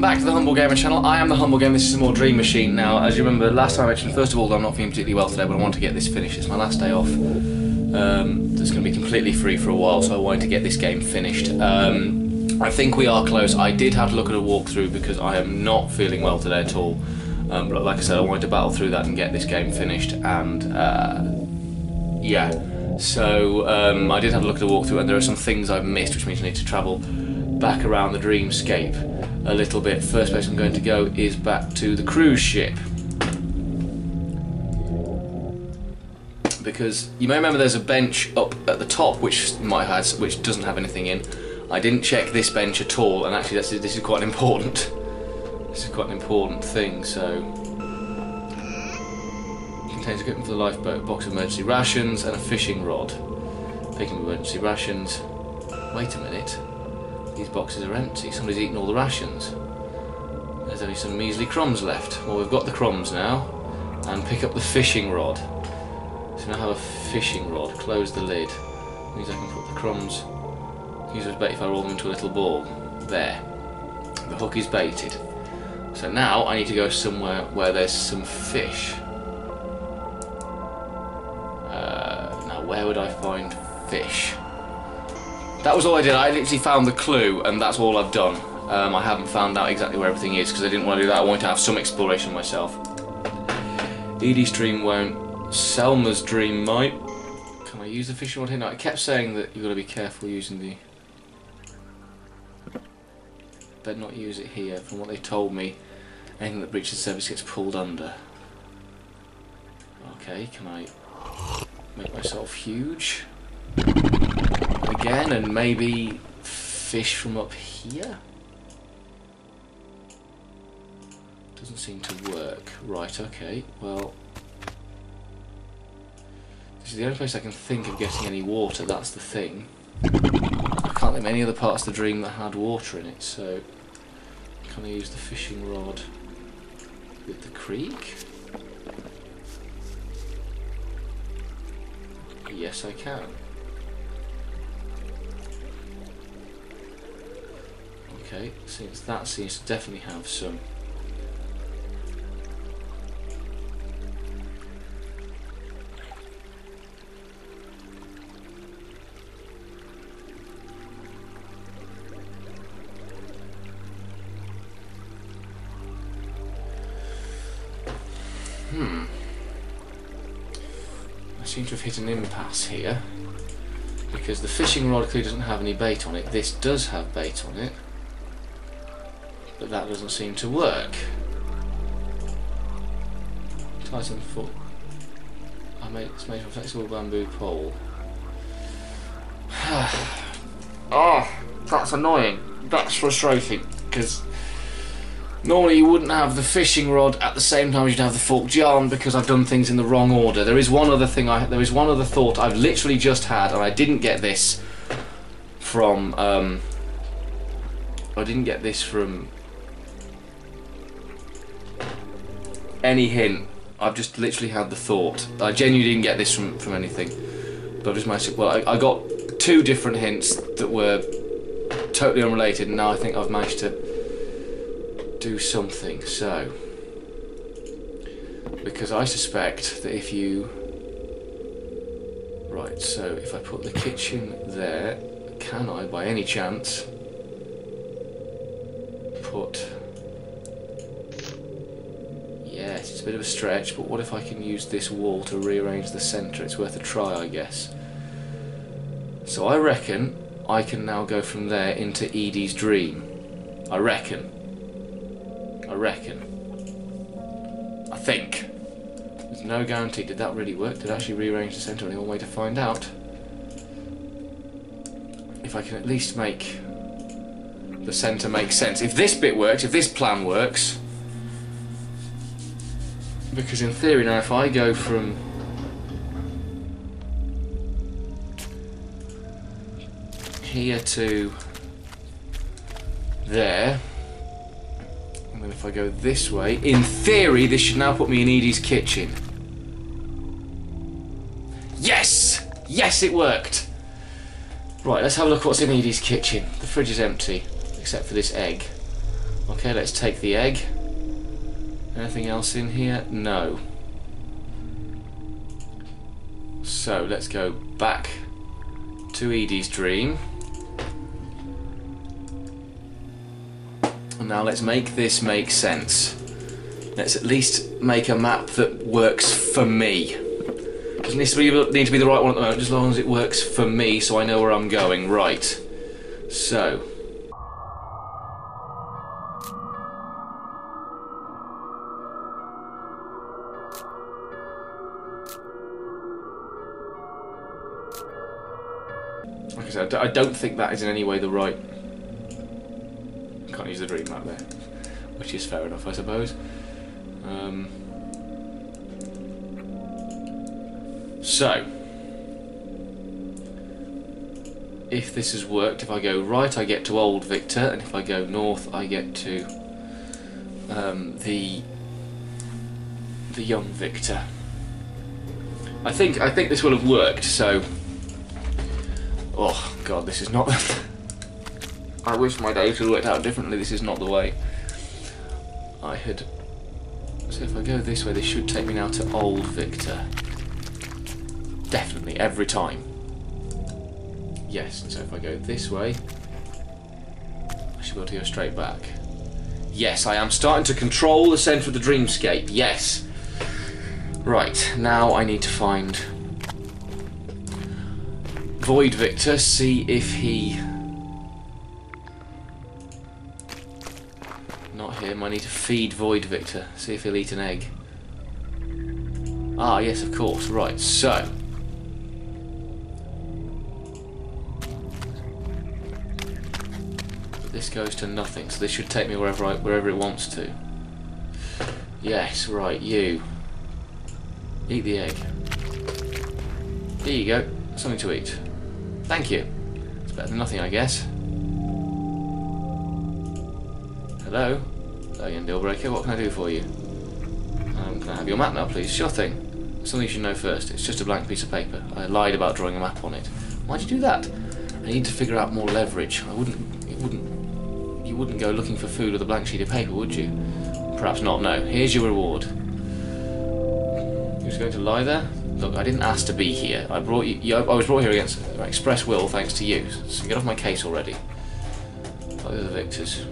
welcome back to the Humble Gamer channel. I am the Humble Gamer, this is some more Dream Machine. Now, as you remember, last time I mentioned, first of all, I'm not feeling particularly well today, but I want to get this finished. It's my last day off. It's going to be completely free for a while, so I wanted to get this game finished. I think we are close. I did have to look at a walkthrough because I am not feeling well today at all. But like I said, I wanted to battle through that and get this game finished, and yeah. So I did have a look at a walkthrough, and there are some things I've missed, which means I need to travel back around the dreamscape a little bit. First place I'm going to go is back to the cruise ship, because you may remember there's a bench up at the top which doesn't have anything in. I didn't check this bench at all, and actually this is quite important. This is quite an important thing. So contains equipment for the lifeboat, a box of emergency rations, and a fishing rod. Picking up emergency rations. Wait a minute. These boxes are empty. Somebody's eaten all the rations. There's only some measly crumbs left. Well, we've got the crumbs now. And pick up the fishing rod. So now I have a fishing rod. Close the lid. Means I can put the crumbs. Use as bait if I roll them into a little ball. There. The hook is baited. So now I need to go somewhere where there's some fish. Now where would I find fish? That was all I did. I literally found the clue, and that's all I've done. I haven't found out exactly where everything is because I didn't want to do that. I wanted to have some exploration myself. Edie's dream won't. Selma's dream might. Can I use the fishing rod here? No, it kept saying that you've got to be careful using the... Better not use it here. From what they told me, anything that breaches the surface gets pulled under. Okay, can I make myself huge? Again, and maybe fish from up here? Doesn't seem to work. Right, okay, well... This is the only place I can think of getting any water, that's the thing. I can't think of any other parts of the dream that had water in it, so... Can I use the fishing rod with the creek? Yes, I can. Okay, since that seems to definitely have some... I seem to have hit an impasse here, because the fishing rod clearly doesn't have any bait on it. This does have bait on it, but that doesn't seem to work. Tighten foot. It's made from a flexible bamboo pole. Oh, that's annoying. That's frustrating, because normally you wouldn't have the fishing rod at the same time as you'd have the forked yarn, because I've done things in the wrong order. There is one other thing. There is one other thought I've literally just had, and I didn't get this from. I didn't get this from any hint. I've just literally had the thought. I genuinely didn't get this from anything. But I've just managed to. Well, I got two different hints that were totally unrelated, and now I think I've managed to do something. So, because I suspect that if you... Right, so if I put the kitchen there, can I, by any chance, put... Yes, it's a bit of a stretch, but what if I can use this wall to rearrange the centre? It's worth a try, I guess. So I reckon I can now go from there into Edie's dream. I reckon. I think. There's no guarantee. Did that really work? Did it actually rearrange the centre? Only one way to find out. If I can at least make the centre make sense. If this bit works, if this plan works, because in theory now if I go from here to there, and then if I go this way, in theory this should now put me in Edie's kitchen. Yes! Yes, it worked! Right, let's have a look what's in Edie's kitchen. The fridge is empty, except for this egg. Okay, let's take the egg. Anything else in here? No. So let's go back to Edie's dream. And now let's make this make sense. Let's at least make a map that works for me. Doesn't need to be the right one at the moment, just as long as it works for me so I know where I'm going. Right. So. Like I said, I don't think that is in any way the right... I can't use the dream map there, which is fair enough, I suppose. So, if this has worked, if I go right I get to Old Victor, and if I go north I get to the Young Victor. I think this will have worked. So, oh god, this is not. I wish my days had worked out differently. This is not the way I had. So if I go this way, this should take me now to Old Victor. Definitely, every time. Yes, and so if I go this way, I should be able to go straight back. Yes, I am starting to control the centre of the dreamscape. Yes. Right, now I need to find Void Victor, see if he... Not him, I need to feed Void Victor, see if he'll eat an egg. Ah, yes, of course, right, so... This goes to nothing, so this should take me wherever it wants to. Yes, right, you. Eat the egg. Here you go, something to eat. Thank you. It's better than nothing, I guess. Hello? Hello, young Dealbreaker, what can I do for you? Can I have your map now, please? Sure thing. Something you should know first. It's just a blank piece of paper. I lied about drawing a map on it. Why'd you do that? I need to figure out more leverage. You wouldn't go looking for food with a blank sheet of paper, would you? Perhaps not, no. Here's your reward. You're just going to lie there? Look, I didn't ask to be here. I was brought here against my express will, thanks to you. So get off my case already. Like the other victors.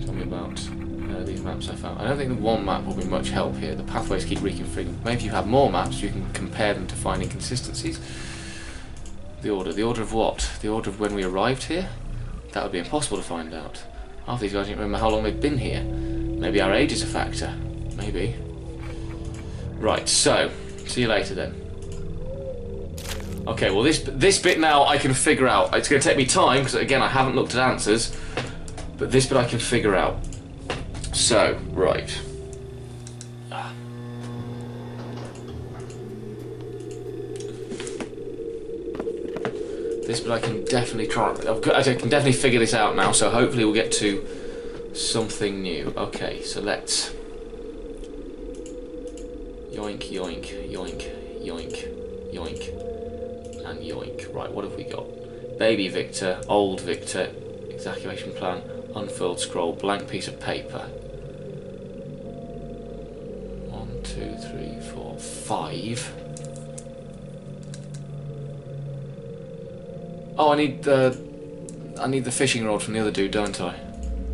Tell me about these maps I found. I don't think the one map will be much help here. The pathways keep reconfiguring. Maybe if you have more maps, you can compare them to find inconsistencies. The order of what? The order of when we arrived here? That would be impossible to find out. Half these guys don't remember how long they've been here. Maybe our age is a factor. Maybe. Right, so, see you later then. Okay, well this bit now I can figure out. It's going to take me time, because again I haven't looked at answers, but this bit I can figure out. So, right. This bit I can definitely try. I can definitely figure this out now, so hopefully we'll get to something new. Okay, so let's... Yoink, yoink, yoink, yoink, yoink, and yoink. Right, what have we got? Baby Victor, Old Victor, evacuation plan, unfurled scroll, blank piece of paper. 1, 2, 3, 4, 5. Oh, I need the fishing rod from the other dude, don't I?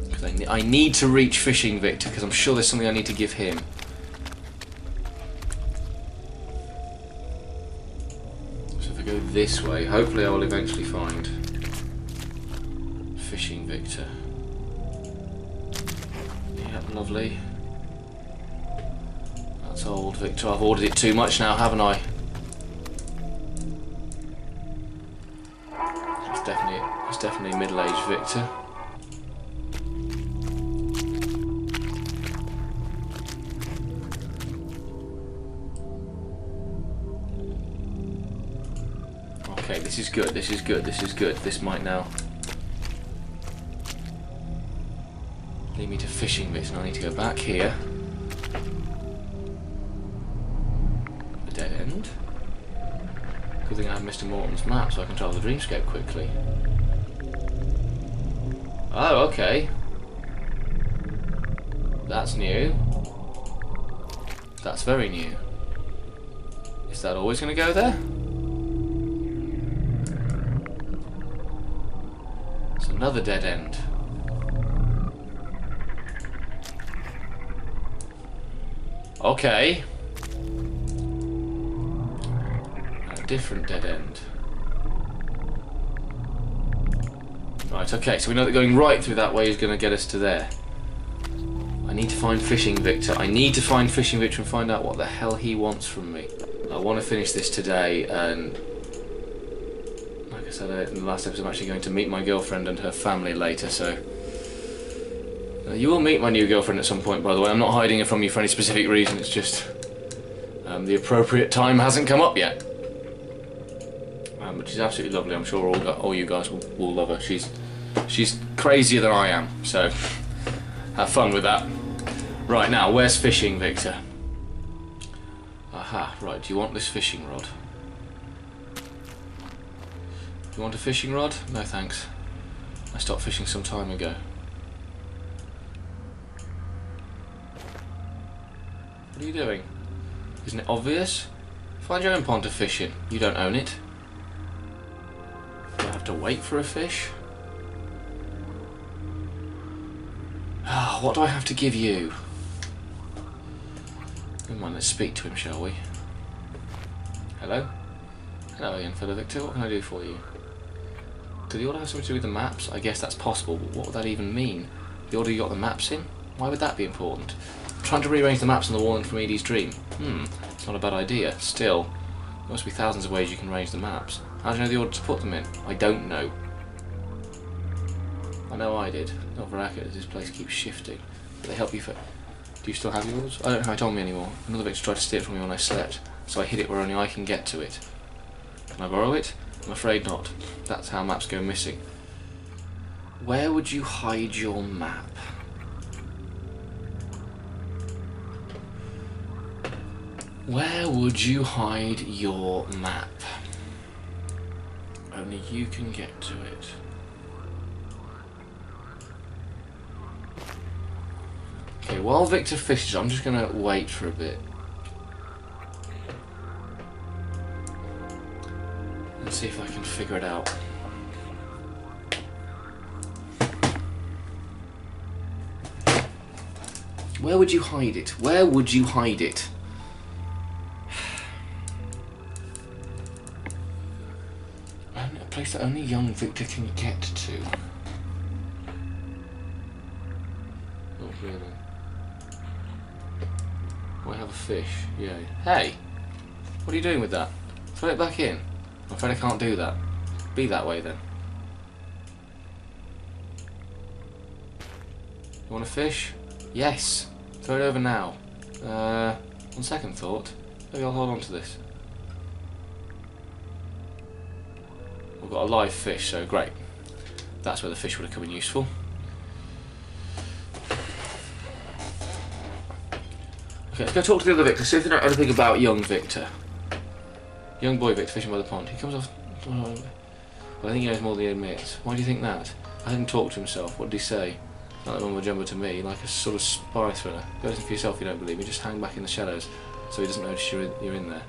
Because I need to reach Fishing Victor, because I'm sure there's something I need to give him. So if I go this way, hopefully I will eventually find Fishing Victor. Yep, lovely. That's Old Victor. I've ordered it too much now, haven't I? It's definitely middle-aged Victor. Okay, this is good, this is good, this is good. This might now lead me to Fishing Victor, and I need to go back here. A dead end. Good thing I have Mr. Morton's map so I can travel the dreamscape quickly. Oh, okay. That's new. That's very new. Is that always going to go there? It's another dead end. Okay. A different dead end. Right, okay, so we know that going right through that way is going to get us to there. I need to find Fishing Victor. I need to find Fishing Victor and find out what the hell he wants from me. I want to finish this today, and like I said in the last episode, I'm actually going to meet my girlfriend and her family later, so... you will meet my new girlfriend at some point, by the way. I'm not hiding it from you for any specific reason, it's just... the appropriate time hasn't come up yet. But she's absolutely lovely. I'm sure all you guys will love her. She's crazier than I am, so have fun with that. Right, now, where's Fishing Victor? Aha, right, do you want this fishing rod? Do you want a fishing rod? No thanks. I stopped fishing some time ago. What are you doing? Isn't it obvious? Find your own pond to fish in. You don't own it. Do I have to wait for a fish? Ah, what do I have to give you? Never mind, let's speak to him, shall we? Hello? Hello again, fellow Victor. What can I do for you? Could the order have something to do with the maps? I guess that's possible, but what would that even mean? The order you got the maps in? Why would that be important? I'm trying to rearrange the maps on the wall in from Edie's dream. It's not a bad idea. Still, there must be thousands of ways you can arrange the maps. How do you know the order to put them in? I don't know. I know I did. Not very accurate as this place keeps shifting. But they help you for... Do you still have yours? I don't know how it told me anymore. Another Victor tried to steal it from me when I slept, so I hid it where only I can get to it. Can I borrow it? I'm afraid not. That's how maps go missing. Where would you hide your map? Where would you hide your map? Only you can get to it. Okay, while Victor fishes, I'm just going to wait for a bit. And see if I can figure it out. Where would you hide it? Where would you hide it? A place that only young Victor can get to. Not really. Oh, I have a fish. Yeah. Hey! What are you doing with that? Throw it back in. I'm afraid I can't do that. Be that way then. You want a fish? Yes! Throw it over now. On second thought, maybe I'll hold on to this. We've got a live fish, so great. That's where the fish would have come in useful. Okay, let's go talk to the other Victor, see if they know anything about young Victor. Young boy Victor fishing by the pond. He comes off... But I think he knows more than he admits. Why do you think that? I had him talk to himself. What did he say? Not like mumbo jumbo to me, like a sort of spy thriller. Go listen for yourself if you don't believe me. Just hang back in the shadows so he doesn't notice you're in there.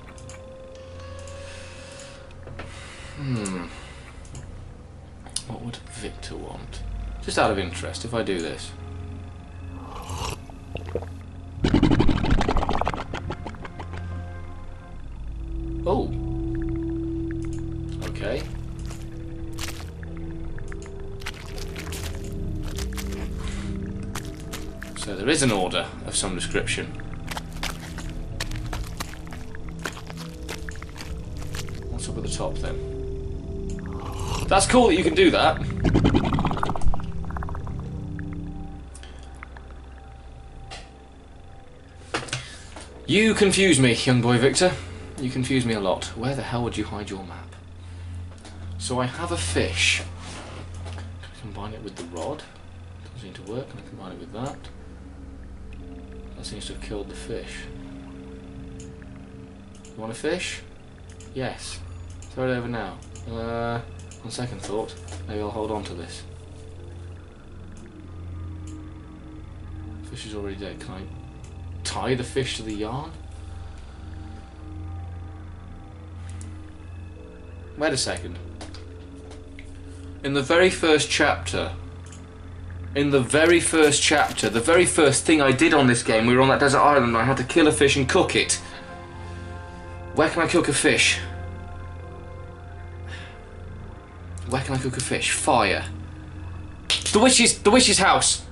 What would Victor want? Just out of interest, if I do this. Oh! Okay. So there is an order of some description. What's up at the top then? That's cool that you can do that. You confuse me, young boy Victor. You confuse me a lot. Where the hell would you hide your map? So I have a fish. Can I combine it with the rod? Doesn't seem to work. Can I combine it with that? That seems to have killed the fish. You want a fish? Yes. Throw it over now. On second thought, maybe I'll hold on to this. Fish is already dead. Can I tie the fish to the yarn? Wait a second. In the very first chapter, the very first thing I did on this game, we were on that desert island and I had to kill a fish and cook it. Where can I cook a fish? Where can I cook a fish? Fire. The witch's house.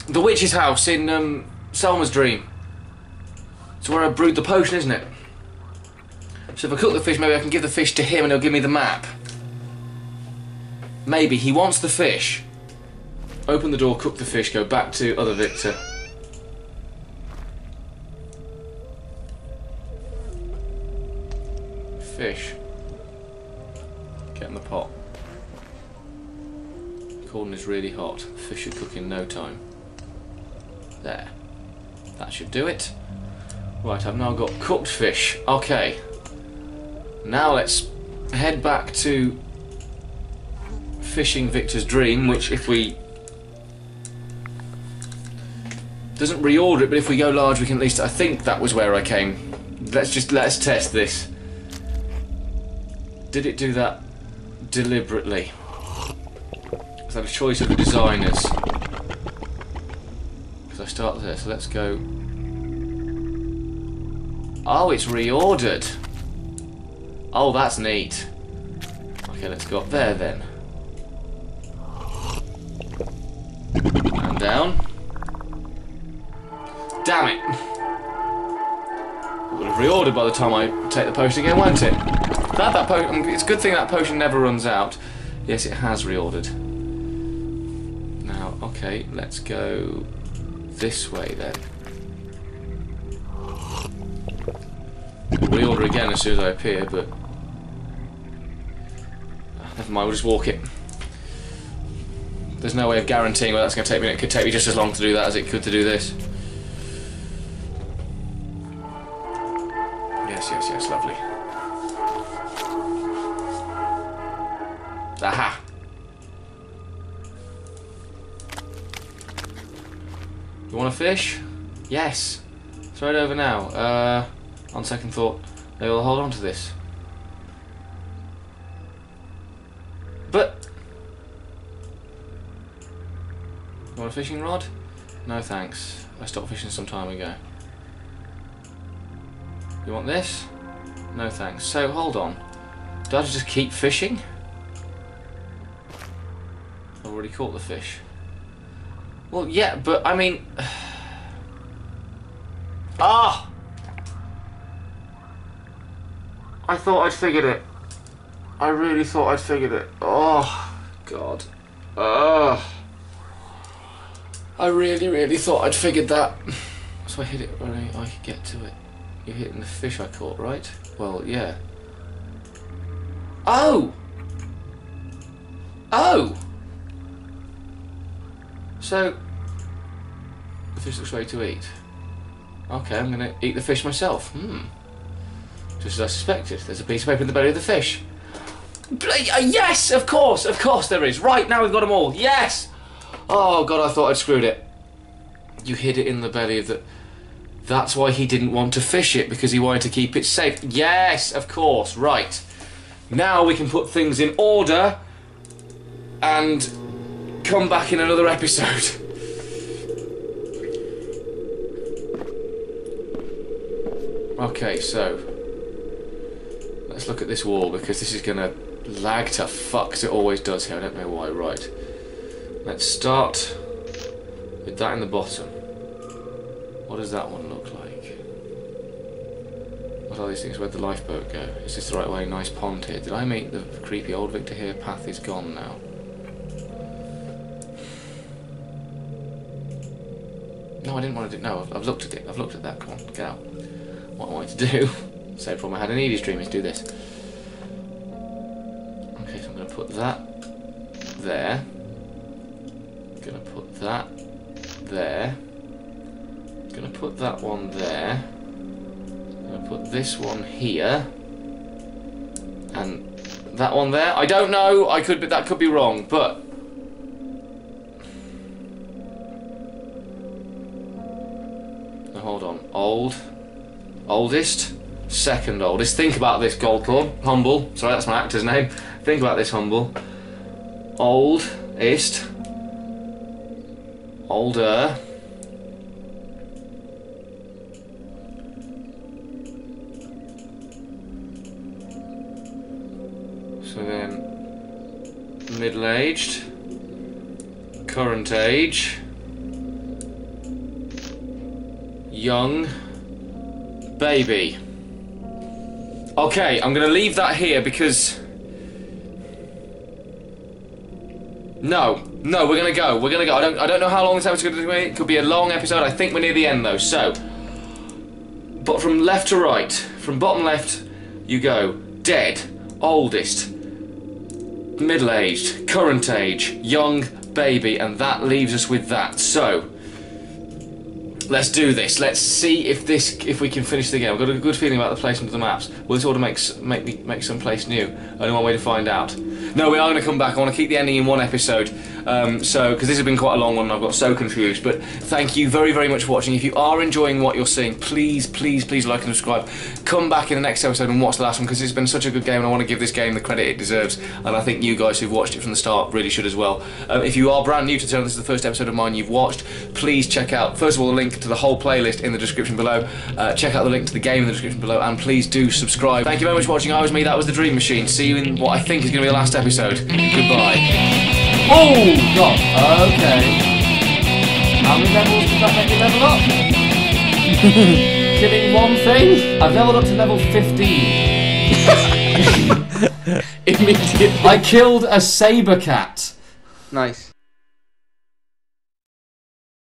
The witch's house in Selma's dream. It's where I brewed the potion, isn't it? So if I cook the fish, maybe I can give the fish to him and he'll give me the map. Maybe he wants the fish. Open the door, cook the fish, go back to other Victor. Fish. Get in the pot. Cauldron is really hot. Fish should cook in no time. There. That should do it. Right, I've now got cooked fish. Okay. Now let's head back to fishing Victor's dream, which if we... doesn't reorder it, but if we go large we can at least... I think that was where I came. Let's test this. Did it do that deliberately? Is that a choice of the designers? Because I start there, so let's go... Oh, it's reordered. Oh, that's neat. Okay, let's go up there then. And down. Damn it! It would have reordered by the time I take the potion again, won't it? That potion, it's a good thing that potion never runs out. Yes, it has reordered. Now, okay, let's go this way then. Reorder again as soon as I appear, but never mind, we'll just walk it. There's no way of guaranteeing whether that's going to take me. It could take me just as long to do that as it could to do this. Yes, lovely. Aha! You want a fish? Yes. It's right over now. On second thought, they will hold on to this. But... you want a fishing rod? No thanks. I stopped fishing some time ago. You want this? No thanks. So, hold on. Do I just keep fishing? I've already caught the fish. Well, yeah, but I mean... ah! I thought I'd figured it. I really thought I'd figured it. Oh, God. Ugh. I really thought I'd figured that. So I hit it when I could get to it. You're hitting the fish I caught, right? Well, yeah. Oh! Oh! So, the fish looks ready to eat. Okay, I'm going to eat the fish myself. Just as I suspected, there's a piece of paper in the belly of the fish. Yes, of course there is. Right, now we've got them all. Yes! Oh, God, I thought I'd screwed it. You hid it in the belly of the... That's why he didn't want to fish it, because he wanted to keep it safe. Yes, of course, right. Now we can put things in order and come back in another episode. Okay, so... let's look at this wall, because this is going to lag to fuck, as it always does here. I don't know why. Right. Let's start with that in the bottom. What does that one look like? What are these things? Where'd the lifeboat go? Is this the right way? Nice pond here. Did I meet the creepy old Victor here? Path is gone now. No, I didn't want to do... no, I've looked at it. I've looked at that. Come on, get out. What I wanted to do... same problem I had in Edie's dream is do this. Okay, so I'm going to put that there. I'm going to put that there. I'm going to put that one there. I'm going to put this one here. And that one there. I don't know. That could be wrong, but hold on. Oldest, second oldest. Think about this, Gold Claw. Humble. Sorry, that's my actor's name. Think about this, Humble. Oldest. Older. So then, middle-aged. Current age. Young. Baby. Okay, I'm going to leave that here because... No, we're going to go. We're going to go. I don't know how long this episode's going to be. It could be a long episode. I think we're near the end, though. So, but from left to right, from bottom left, you go. Dead, oldest, middle-aged, current age, young, baby, and that leaves us with that. So... let's do this. Let's see if we can finish the game. I've got a good feeling about the placement of the maps. Will this order make some place new? Only one way to find out. No, we are going to come back. I want to keep the ending in one episode. Because this has been quite a long one and I've got so confused. But thank you very, very much for watching. If you are enjoying what you're seeing, please, please, please like and subscribe. Come back in the next episode and watch the last one because it's been such a good game and I want to give this game the credit it deserves. And I think you guys who've watched it from the start really should as well. If you are brand new to the channel, this is the first episode of mine you've watched, please check out, first of all, the link to the whole playlist in the description below. Check out the link to the game in the description below and please do subscribe. Thank you very much for watching. I was me, that was the Dream Machine. See you in what I think is going to be the last episode. Goodbye. Oh, God. Okay. How many levels does that make you level up? Killing one thing? I've leveled up to level 15. Immediately. I killed a saber cat. Nice.